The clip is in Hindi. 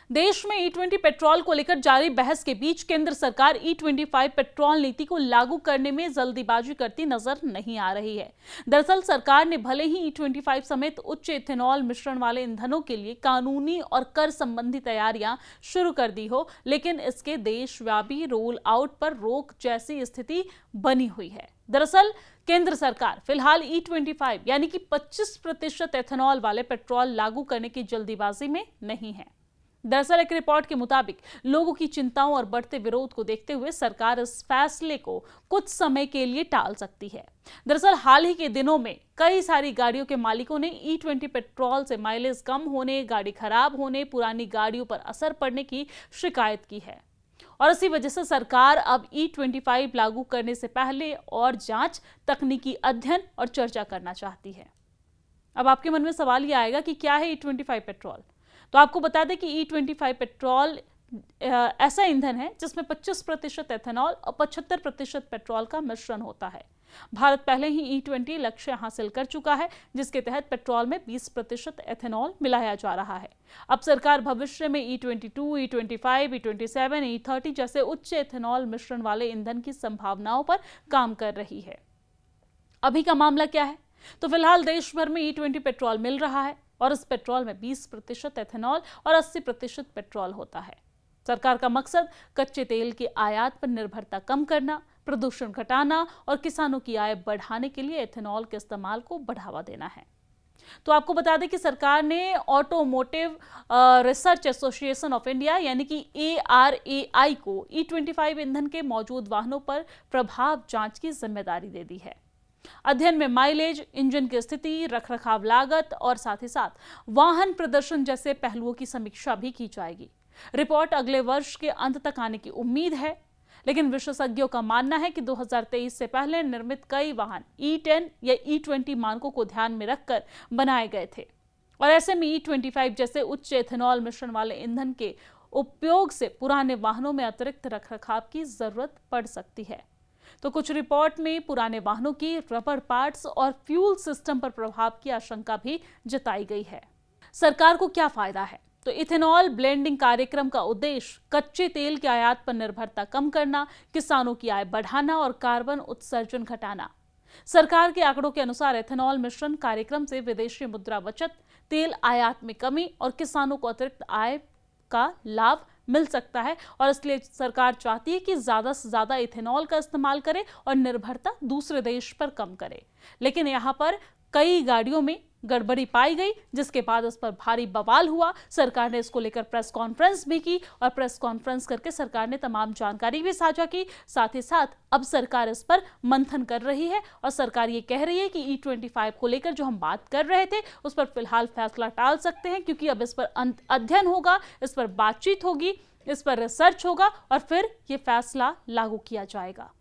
देश में E20 पेट्रोल को लेकर जारी बहस के बीच केंद्र सरकार E25 पेट्रोल नीति को लागू करने में जल्दीबाजी करती नजर नहीं आ रही है। दरअसल सरकार ने भले ही E25 समेत उच्च इथेनॉल मिश्रण वाले ईंधनों के लिए कानूनी और कर संबंधी तैयारियां शुरू कर दी हो, लेकिन इसके देशव्यापी रोल आउट पर रोक जैसी स्थिति बनी हुई है। दरअसल केंद्र सरकार फिलहाल E25 यानी कि 25% एथेनॉल वाले पेट्रोल लागू करने की जल्दीबाजी में नहीं है। दरअसल एक रिपोर्ट के मुताबिक लोगों की चिंताओं और बढ़ते विरोध को देखते हुए सरकार इस फैसले को कुछ समय के लिए टाल सकती है। दरअसल हाल ही के दिनों में कई सारी गाड़ियों के मालिकों ने E20 पेट्रोल से माइलेज कम होने, गाड़ी खराब होने, पुरानी गाड़ियों पर असर पड़ने की शिकायत की है और इसी वजह से सरकार अब E25 लागू करने से पहले और जांच, तकनीकी अध्ययन और चर्चा करना चाहती है। अब आपके मन में सवाल ये आएगा कि क्या है E25 पेट्रोल। तो आपको बता दें कि E25 पेट्रोल ऐसा ईंधन है जिसमें 25% एथेनॉल और 75% पेट्रोल का मिश्रण होता है। भारत पहले ही E20 लक्ष्य हासिल कर चुका है, जिसके तहत पेट्रोल में 20% एथेनॉल मिलाया जा रहा है। अब सरकार भविष्य में E22, E25, E27, E30 जैसे उच्च एथेनॉल मिश्रण वाले ईंधन की संभावनाओं पर काम कर रही है। अभी का मामला क्या है? तो फिलहाल देश भर में E20 पेट्रोल मिल रहा है और इस पेट्रोल में 20% एथेनॉल और 80% पेट्रोल होता है। सरकार का मकसद कच्चे तेल की आयात पर निर्भरता कम करना, प्रदूषण घटाना और किसानों की आय बढ़ाने के लिए एथेनॉल के इस्तेमाल को बढ़ावा देना है। तो आपको बता दें कि सरकार ने automotive research association of India यानी कि ARAI को E25 ईंधन के मौजूद वाहनों पर प्रभाव जांच की जिम्मेदारी दे दी है। अध्ययन में माइलेज, इंजन की स्थिति, रखरखाव लागत और साथ ही साथ वाहन प्रदर्शन जैसे पहलुओं की समीक्षा भी की जाएगी। रिपोर्ट अगले वर्ष के अंत तक आने की उम्मीद है, लेकिन विशेषज्ञों का मानना है कि 2023 से पहले निर्मित कई वाहन E10 या E20 मानकों को ध्यान में रखकर बनाए गए थे और ऐसे में E25 जैसे उच्च एथेनॉल मिश्रण वाले ईंधन के उपयोग से पुराने वाहनों में अतिरिक्त रखरखाव की जरूरत पड़ सकती है। तो कुछ रिपोर्ट में पुराने वाहनों की रबर पार्ट्स और फ्यूल सिस्टम पर प्रभाव की आशंका भी जताई गई है। सरकार को क्या फायदा है? तो इथेनॉल ब्लेंडिंग कार्यक्रम का उद्देश्य कच्चे तेल की आयात पर निर्भरता कम करना, किसानों की आय बढ़ाना और कार्बन उत्सर्जन घटाना। सरकार के आंकड़ों के अनुसार एथेनॉल मिश्रण कार्यक्रम से विदेशी मुद्रा बचत, तेल आयात में कमी और किसानों को अतिरिक्त आय का लाभ मिल सकता है और इसलिए सरकार चाहती है कि ज्यादा से ज्यादा इथेनॉल का इस्तेमाल करे और निर्भरता दूसरे देश पर कम करे। लेकिन यहाँ पर कई गाड़ियों में गड़बड़ी पाई गई, जिसके बाद इस पर भारी बवाल हुआ। सरकार ने इसको लेकर प्रेस कॉन्फ्रेंस भी की और प्रेस कॉन्फ्रेंस करके सरकार ने तमाम जानकारी भी साझा की। साथ ही साथ अब सरकार इस पर मंथन कर रही है और सरकार ये कह रही है कि E25 को लेकर जो हम बात कर रहे थे उस पर फिलहाल फैसला टाल सकते हैं, क्योंकि अब इस पर अध्ययन होगा, इस पर बातचीत होगी, इस पर रिसर्च होगा और फिर ये फैसला लागू किया जाएगा।